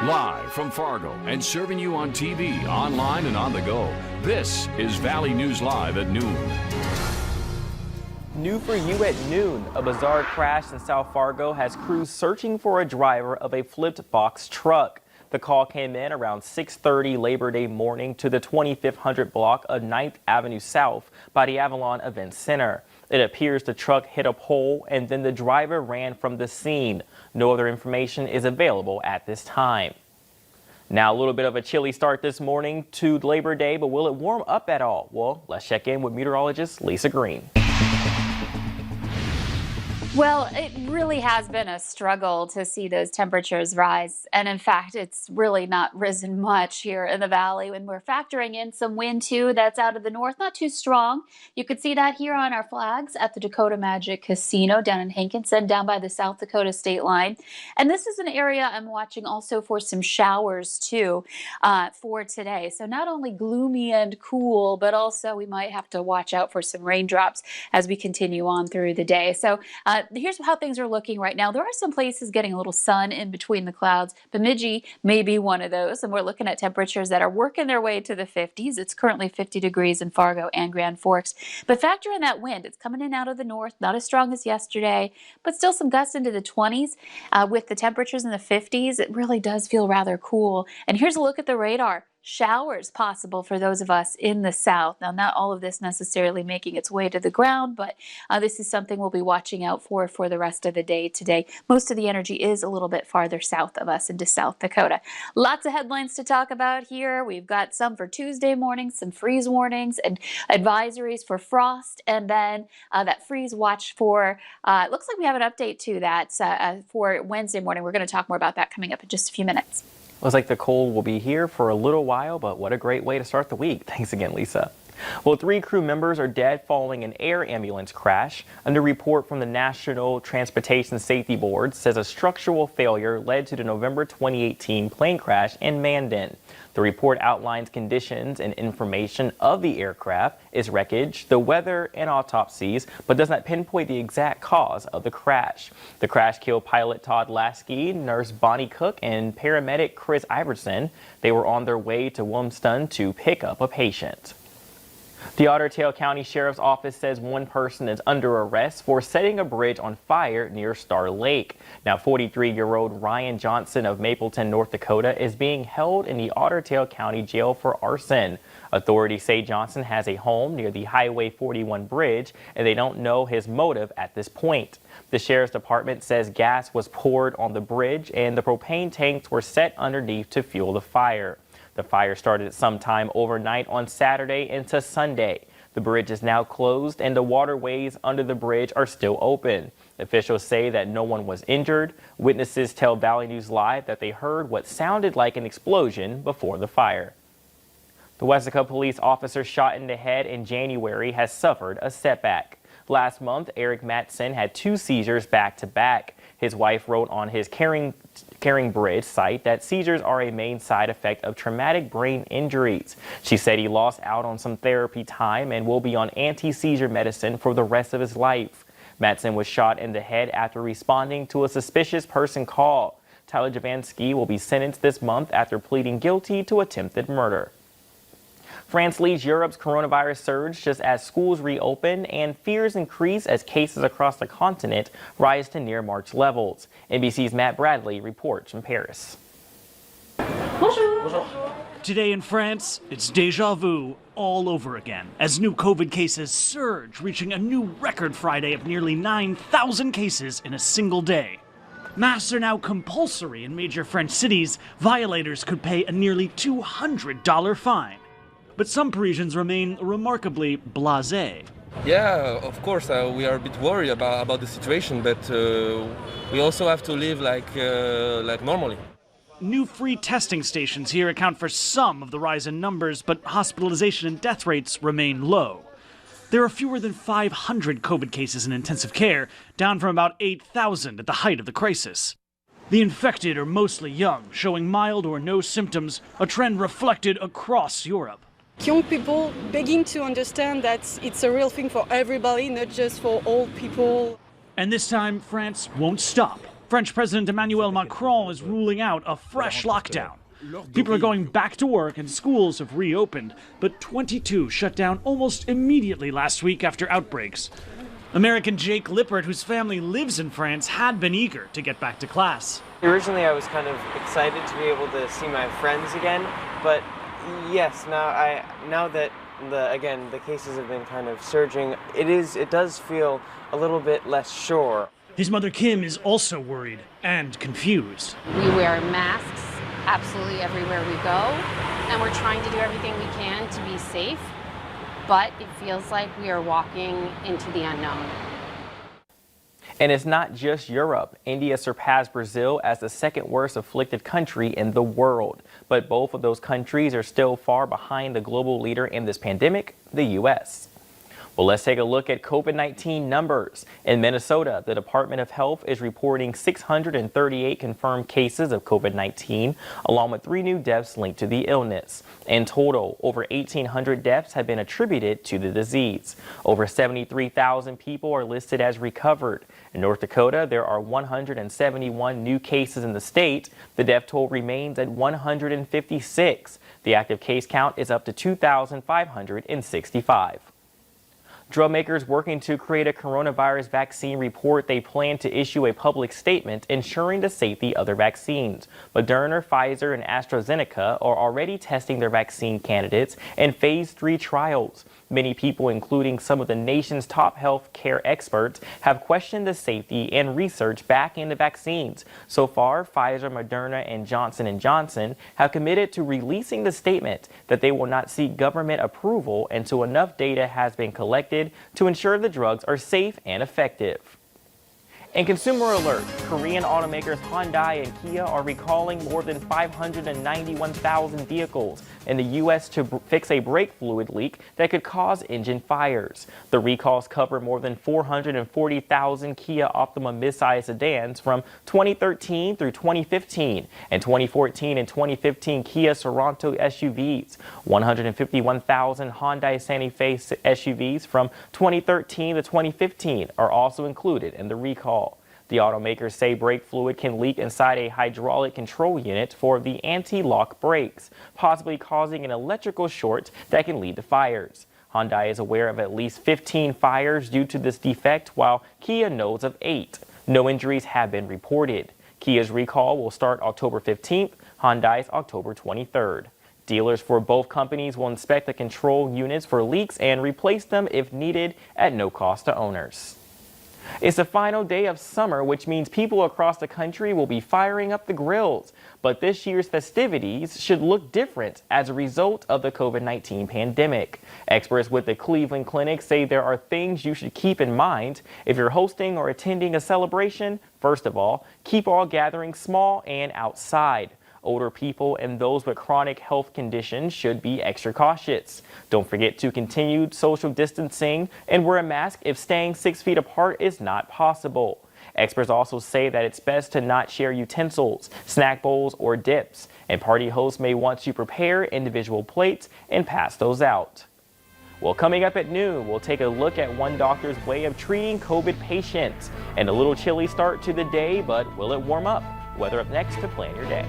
Live from Fargo and serving you on TV, online, and on the go. This is Valley News Live at noon. New for you at noon, a bizarre crash in South Fargo has crews searching for a driver of a flipped box truck. The call came in around 6:30 Labor Day morning to the 2500 block of 9th Avenue South by the Avalon Event Center. It appears the truck hit a pole and then the driver ran from the scene. No other information is available at this time. Now, a little bit of a chilly start this morning to Labor Day, but will it warm up at all? Well, let's check in with meteorologist Lisa Green. Well, it really has been a struggle to see those temperatures rise. And in fact, it's really not risen much here in the valley when we're factoring in some wind too that's out of the north, not too strong. You could see that here on our flags at the Dakota Magic Casino down in Hankinson, down by the South Dakota state line. And this is an area I'm watching also for some showers too for today. So not only gloomy and cool, but also we might have to watch out for some raindrops as we continue on through the day. So here's how things are looking right now. There are some places getting a little sun in between the clouds. Bemidji may be one of those, and we're looking at temperatures that are working their way to the 50s. It's currently 50 degrees in Fargo and Grand Forks. But factor in that wind. It's coming in out of the north, not as strong as yesterday, but still some gusts into the 20s. With the temperatures in the 50s, it really does feel rather cool. And here's a look at the radar. Showers possible for those of us in the south. Now, not all of this necessarily making its way to the ground, but this is something we'll be watching out for the rest of the day today. Most of the energy is a little bit farther south of us into South Dakota. Lots of headlines to talk about here. We've got some for Tuesday morning, some freeze warnings and advisories for frost, and then that freeze watch for, it looks like we have an update to that for Wednesday morning. We're going to talk more about that coming up in just a few minutes. Looks like the cold will be here for a little while, but what a great way to start the week. Thanks again, Lisa. Well, 3 crew members are dead following an air ambulance crash. A new report from the National Transportation Safety Board says a structural failure led to the November 2018 plane crash in Mandan. The report outlines conditions and information of the aircraft, its wreckage, the weather, and autopsies, but does not pinpoint the exact cause of the crash. The crash killed pilot Todd Lasky, nurse Bonnie Cook, and paramedic Chris Iverson. They were on their way to Wilmston to pick up a patient. The Otter Tail County Sheriff's Office says one person is under arrest for setting a bridge on fire near Star Lake. Now, 43-year-old Ryan Johnson of Mapleton, North Dakota, is being held in the Otter Tail County Jail for arson. Authorities say Johnson has a home near the Highway 41 bridge, and they don't know his motive at this point. The Sheriff's Department says gas was poured on the bridge and the propane tanks were set underneath to fuel the fire. The fire started sometime overnight on Saturday into Sunday. The bridge is now closed and the waterways under the bridge are still open. Officials say that no one was injured. Witnesses tell Valley News Live that they heard what sounded like an explosion before the fire. The Westica police officer shot in the head in January has suffered a setback. Last month, Eric Matson had 2 seizures back-to-back. His wife wrote on his Caring Bridge site that seizures are a main side effect of traumatic brain injuries. She said he lost out on some therapy time and will be on anti-seizure medicine for the rest of his life. Matson was shot in the head after responding to a suspicious person call. Tyler Javansky will be sentenced this month after pleading guilty to attempted murder. France leads Europe's coronavirus surge just as schools reopen and fears increase as cases across the continent rise to near March levels. NBC's Matt Bradley reports from Paris. Bonjour. Today in France, it's déjà vu all over again as new COVID cases surge, reaching a new record Friday of nearly 9,000 cases in a single day. Masks are now compulsory in major French cities. Violators could pay a nearly $200 fine. But some Parisians remain remarkably blasé. Yeah, of course, we are a bit worried about the situation, but we also have to live like normally. New free testing stations here account for some of the rise in numbers, but hospitalization and death rates remain low. There are fewer than 500 COVID cases in intensive care, down from about 8,000 at the height of the crisis. The infected are mostly young, showing mild or no symptoms, a trend reflected across Europe. Young people beginning to understand that it's a real thing for everybody, not just for old people. And this time, France won't stop. French President Emmanuel Macron is ruling out a fresh lockdown. People are going back to work and schools have reopened, but 22 shut down almost immediately last week after outbreaks. American Jake Lippert, whose family lives in France, had been eager to get back to class. Originally, I was kind of excited to be able to see my friends again, but yes, now that the cases have been kind of surging, it does feel a little bit less sure. His mother Kim is also worried and confused. We wear masks absolutely everywhere we go, and we're trying to do everything we can to be safe, but it feels like we are walking into the unknown. And it's not just Europe. India surpassed Brazil as the second worst afflicted country in the world. But both of those countries are still far behind the global leader in this pandemic, the U.S. Well, let's take a look at COVID-19 numbers. In Minnesota, the Department of Health is reporting 638 confirmed cases of COVID-19, along with 3 new deaths linked to the illness. In total, over 1,800 deaths have been attributed to the disease. Over 73,000 people are listed as recovered. In North Dakota, there are 171 new cases in the state. The death toll remains at 156. The active case count is up to 2,565. Drug makers working to create a coronavirus vaccine report they plan to issue a public statement ensuring the safety of their vaccines. Moderna, Pfizer, and AstraZeneca are already testing their vaccine candidates in phase 3 trials. Many people, including some of the nation's top health care experts, have questioned the safety and research backing the vaccines. So far, Pfizer, Moderna, and Johnson & Johnson have committed to releasing the statement that they will not seek government approval until enough data has been collected to ensure the drugs are safe and effective. In consumer alert, Korean automakers Hyundai and Kia are recalling more than 591,000 vehicles in the U.S. to fix a brake fluid leak that could cause engine fires. The recalls cover more than 440,000 Kia Optima midsize sedans from 2013 through 2015 and 2014 and 2015 Kia Sorento SUVs. 151,000 Hyundai Santa Fe SUVs from 2013 to 2015 are also included in the recall. The automakers say brake fluid can leak inside a hydraulic control unit for the anti-lock brakes, possibly causing an electrical short that can lead to fires. Hyundai is aware of at least 15 fires due to this defect, while Kia knows of 8. No injuries have been reported. Kia's recall will start October 15th, Hyundai's October 23rd. Dealers for both companies will inspect the control units for leaks and replace them if needed at no cost to owners. It's the final day of summer, which means people across the country will be firing up the grills. But this year's festivities should look different as a result of the COVID-19 pandemic. Experts with the Cleveland Clinic say there are things you should keep in mind if you're hosting or attending a celebration. First of all, keep all gatherings small and outside. Older people and those with chronic health conditions should be extra cautious. Don't forget to continue social distancing and wear a mask if staying 6 feet apart is not possible. Experts also say that it's best to not share utensils, snack bowls, or dips, and party hosts may want to prepare individual plates and pass those out. Well, coming up at noon, we'll take a look at one doctor's way of treating COVID patients. And a little chilly start to the day, but will it warm up? Weather up next to plan your day.